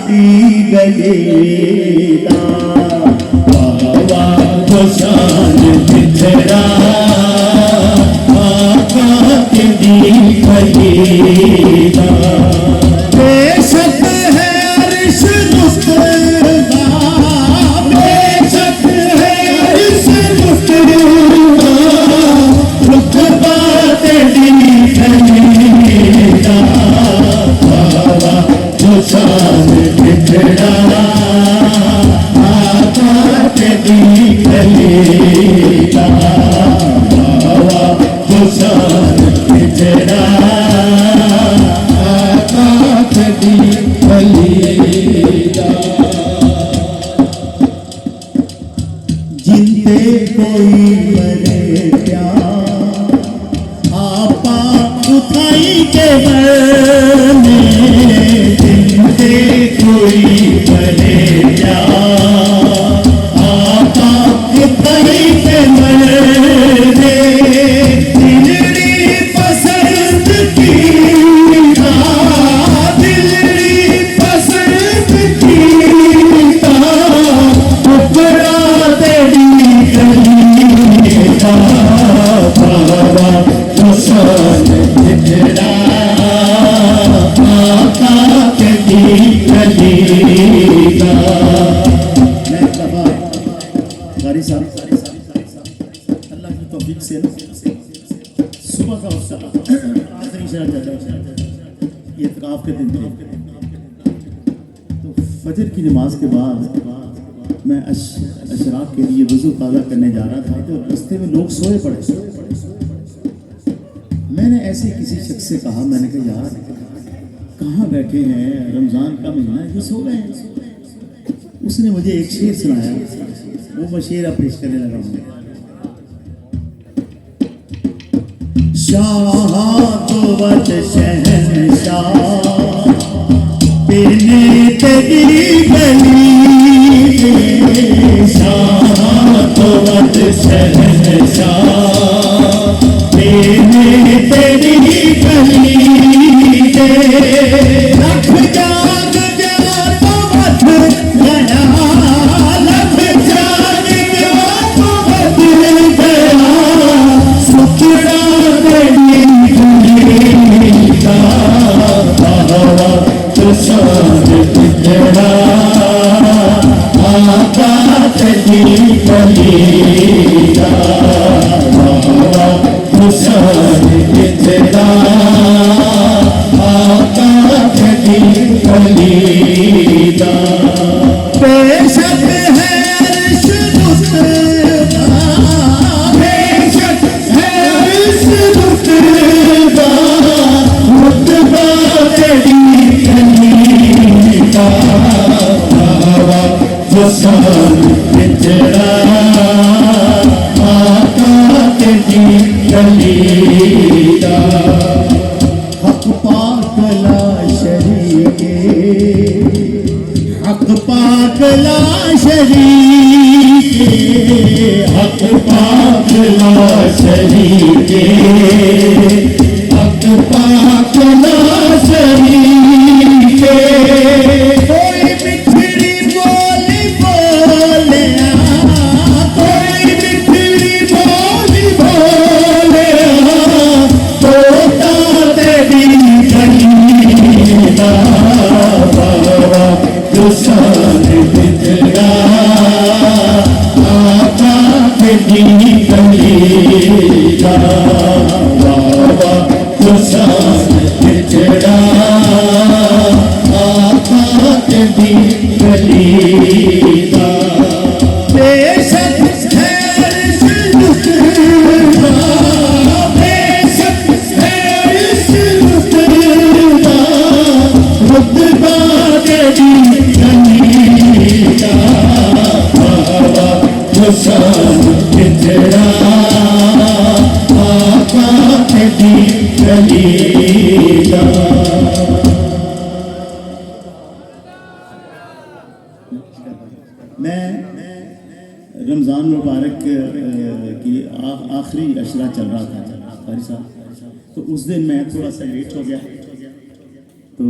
दी गलीदा बाबा हुसैन बिछड़ा आका के दी गलीदा बेशक है अर्श मुस्तफा बेशक है अर्श मुस्तफा रुतबा तेरी गलीदा बाबा हुसैन बिछड़ा आका के दी गलीदा बाबा हुसैन बिछड़ा आका के दी गलीदा जिंदे कोई मरे प्यार आपा उठाई के बने जिंदे कोई मरे प्यार आपा उठाई के बने दिलड़ी पसंद की दिलड़ी पसंद की उपरा तेरी गलीदा बाबा हुसैन बिछड़ा आका के दी गलीदा मैं कहा कारी साहब अल्लाह की तौफीक से सुबह का वक्त आखिरी ये इत्काफ के दिन थे तो फजर की नमाज के बाद मैं अशराक के लिए वज़ू ताज़ा करने जा रहा था तो रास्ते में लोग सोए पड़े मैंने ऐसे किसी शख्स से कहा मैंने कहा यार कहाँ बैठे हैं रमज़ान का महीना है ये सो रहे हैं उसने मुझे एक शेर सुनाया वो मैं शेर अब पेश करने लगा हूँ शाह तो वत शहंशाह पीने तेरी गली शाह तो वत शहंशाह पीने तेरी गली लख जाग गया तो वत गया लख जाग गया तो वत गया सुखड़ा तेरी गलीदा बाबा हुसैन बिछड़ा आका तेरी गलीदा बाबा हुसैन बिछड़ा आका तेरी गलीदा बेशक है अर्श मुस्तफा बेशक है अर्श मुस्तफा रुतबा तेरी गलीदा बाबा हुसैन बिछड़ा आका तेरी गलीदा हक पाक ला शरीके हक पाक ला शरीके हक पाक ला शरीके हक पाक ला शरीके कोई मिठड़ी बोली बोले कोई मिठड़ी बोली बोले तोता तेरी गलीदा बाबा हुसैन बिछड़ा आका तेरी गलीदा बाबा हुसैन बिछड़ा आका तेरी गलीदा बेशक है अर्श मुस्तफा बेशक है अर्श मुस्तफा रुतबा तेरी गलीदा बाबा हुसैन बिछड़ा आका तेरी गलीदा मैं रमज़ान मुबारक की आखिरी अशरा चल रहा था कारी साहब तो उस दिन मैं थोड़ा सा लेट हो गया तो